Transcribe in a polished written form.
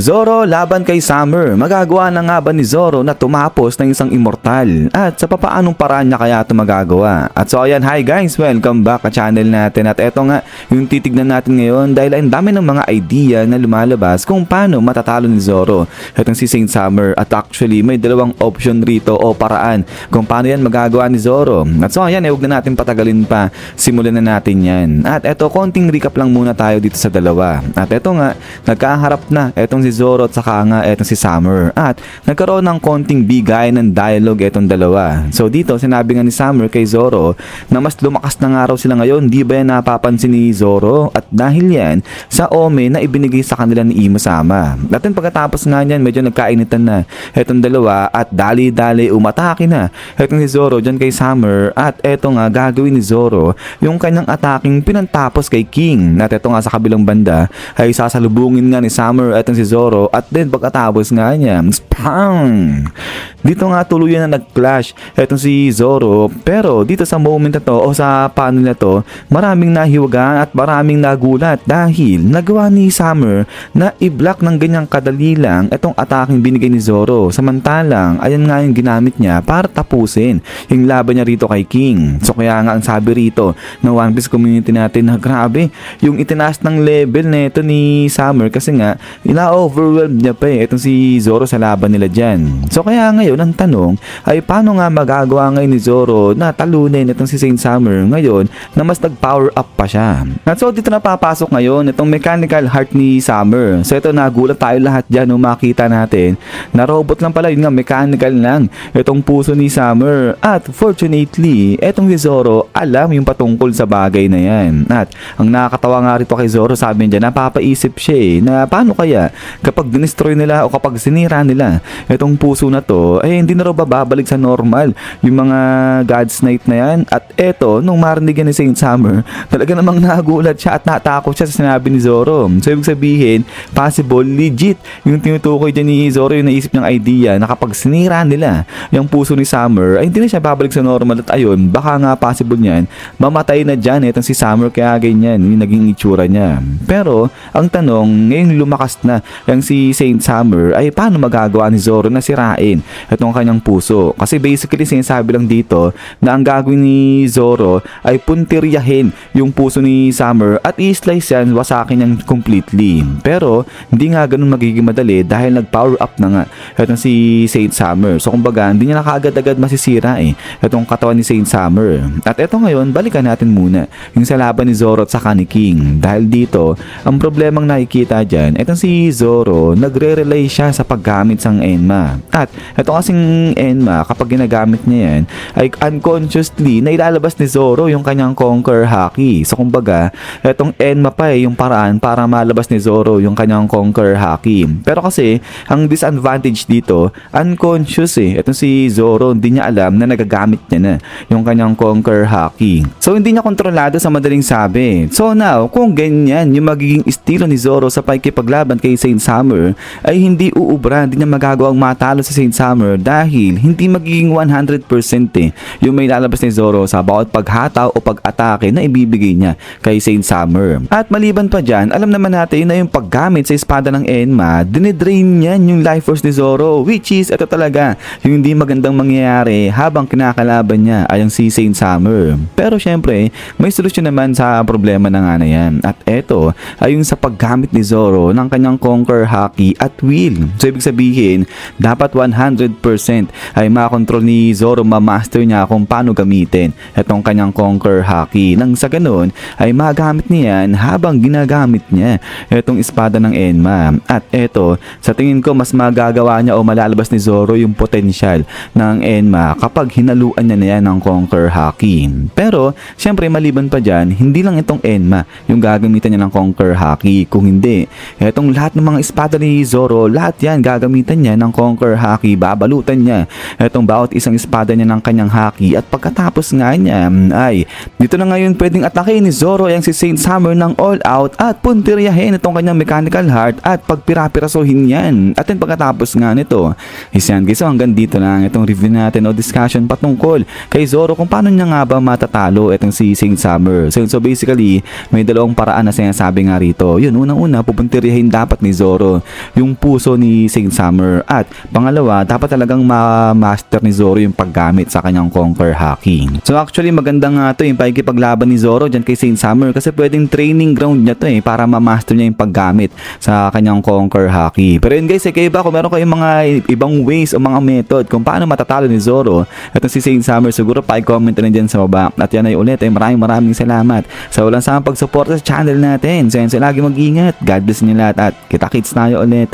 Zoro laban kay Summer. Magagawa na nga ba ni Zoro na tumapos ng isang immortal? At sa papaanong paraan niya kaya ito magagawa? At so ayan, hi guys, welcome back sa channel natin. At eto nga yung titignan natin ngayon dahil ang dami ng mga idea na lumalabas kung paano matatalo ni Zoro. Itong si Saint Summer. At actually may dalawang option rito o paraan kung paano yan magagawa ni Zoro. At so ayan, huwag na natin patagalin pa. Simulan na natin yan. At eto, konting recap lang muna tayo dito sa dalawa. At eto nga, nagkaharap na etong si Zoro at saka nga etong si Summer. At nagkaroon ng konting bigay ng dialogue etong dalawa. So dito sinabi nga ni Summer kay Zoro na mas lumakas na nga raw sila ngayon. Di ba yan napapansin ni Zoro? At dahil yan sa ome na ibinigay sa kanila ni Imo-sama. At pagkatapos nga yan medyo nagkainitan na etong dalawa at dali-dali umatake na etong si Zoro dyan kay Summer. At eto nga gagawin ni Zoro yung kanyang ataking pinantapos kay King. At eto nga sa kabilang banda ay sasalubungin nga ni Summer etong si Zoro at then pagkatapos nga niya spam! Dito nga tuluyan na nag-clash etong si Zoro, pero dito sa moment na to o sa paano na to maraming nahiwagaan at maraming nagulat dahil nagawa ni Summer na i-block ng ganyang kadali lang etong ataking binigay ni Zoro, samantalang ayan nga yung ginamit niya para tapusin yung laban niya rito kay King. So kaya nga ang sabi rito ng One Piece community natin na grabe yung itinaas ng level nito ni Summer kasi nga ina-overwhelmed niya pa itong si Zoro sa laban nila dyan. So kaya ngayon ang tanong ay paano nga magagawa ngayon ni Zoro na talunin itong si Saint Summer ngayon na mas nag-power up pa siya. At so dito na papasok ngayon itong mechanical heart ni Summer. So ito nagulat tayo lahat dyan nung makita natin na robot lang pala, yun nga mechanical lang itong puso ni Summer. At fortunately itong si Zoro alam yung patungkol sa bagay na yan. At ang nakakatawa nga rito kay Zoro, sabi niya napapaisip siya na paano kaya kapag dinestroy nila o kapag sinira nila itong puso na to ay hindi na raw babalik sa normal yung mga God's Night na yan. At eto nung marinig yan ni Saint Summer talaga namang nagulat siya at natakot siya sa sinabi ni Zoro. So ibig sabihin possible legit yung tinutukoy dyan ni Zoro, yung naisip niyang idea na kapag sinira nila yung puso ni Summer ay hindi na siya babalik sa normal. At ayun, baka nga possible niyan mamatay na dyan itong si Summer kaya ganyan yung naging itsura niya. Pero ang tanong ngayong lumakas na yung si Saint Summer ay paano magagawa ni Zoro na sirain itong kanyang puso? Kasi basically sinasabi lang dito na ang gagawin ni Zoro ay puntiryahin yung puso ni Summer at i-slice yan, wasakin yan completely. Pero hindi nga ganun magiging madali dahil nag-power up na nga itong si Saint Summer. So kumbaga hindi niya na kaagad-agad masisira itong katawan ni Saint Summer. At eto ngayon balikan natin muna yung sa laban ni Zoro at saka ni King. Dahil dito ang problemang nakikita dyan itong si Zoro nagre-rely siya sa paggamit ng Enma. At ito kasing Enma kapag ginagamit niya yan ay unconsciously na ilalabas ni Zoro yung kanyang Conquer Haki. So kumbaga itong Enma pa yung paraan para malabas ni Zoro yung kanyang Conquer Haki. Pero kasi ang disadvantage dito unconscious itong si Zoro hindi niya alam na nagagamit niya na yung kanyang Conquer Haki. So hindi niya kontrolado sa madaling sabi. So now kung ganyan yung magiging estilo ni Zoro sa pakikipaglaban kay Saint Summer ay hindi uubra, hindi niya magagawang matalo sa Saint Summer dahil hindi magiging 100% yung may lalabas ni Zoro sa bawat paghataw o pag-atake na ibibigay niya kay Saint Summer. At maliban pa dyan, alam naman natin na yung paggamit sa espada ng Enma, dinidrain niyan yung life force ni Zoro, which is ito talaga yung hindi magandang mangyayari habang kinakalaban niya ay ang si Saint Summer. Pero syempre may solusyon naman sa problema na nga na yan. At eto ay yung sa paggamit ni Zoro ng kanyang Conquer Haki at will. So ibig sabihin dapat 100% ay makontrol ni Zoro, ma-master niya kung paano gamitin itong kanyang Conquer Haki. Nang sa ganun ay magamit niya yan habang ginagamit niya itong espada ng Enma. At eto sa tingin ko mas magagawa niya o malalabas ni Zoro yung potensyal ng Enma kapag hinaluan niya na yan ng Conquer Haki. Pero syempre maliban pa dyan, hindi lang itong Enma yung gagamitan niya ng Conquer Haki. Kung hindi, etong lahat ng mga espada ni Zoro, lahat yan gagamitan niya ng Conquer Haki. Babalutan niya etong bawat isang espada niya ng kanyang haki. At pagkatapos nga niya ay dito na ngayon pwedeng atake ni Zoro yung si Saint Summer ng all out at puntiryahin itong kanyang mechanical heart at pagpirapirasohin yan. At then pagkatapos nga nito is yan guys. So hanggang dito lang itong review natin o discussion patungkol kay Zoro kung paano niya nga ba matatalo itong si Saint Summer. So basically may dalawang paraan na sinasabi nga rito. Yun, unang-una pupuntiryahin dapat ni Zoro Zoro yung puso ni Saint Summer. At pangalawa, dapat talagang ma-master ni Zoro yung paggamit sa kanyang Conquer Haki. So actually maganda nga to yung pakikipaglaban ni Zoro dyan kay Saint Summer kasi pwedeng training ground niya to para ma-master niya yung paggamit sa kanyang Conquer Haki. Pero yun guys, kayo ba kung meron kayong mga ibang ways o mga method kung paano matatalo ni Zoro at si Saint Summer, siguro pa-comment na dyan sa baba. At yan ay ulit, maraming salamat sa walang samang pagsuporta sa channel natin. So yan, lagi mag-ingat. God bless niyo lahat at kita-kits tayo ulit.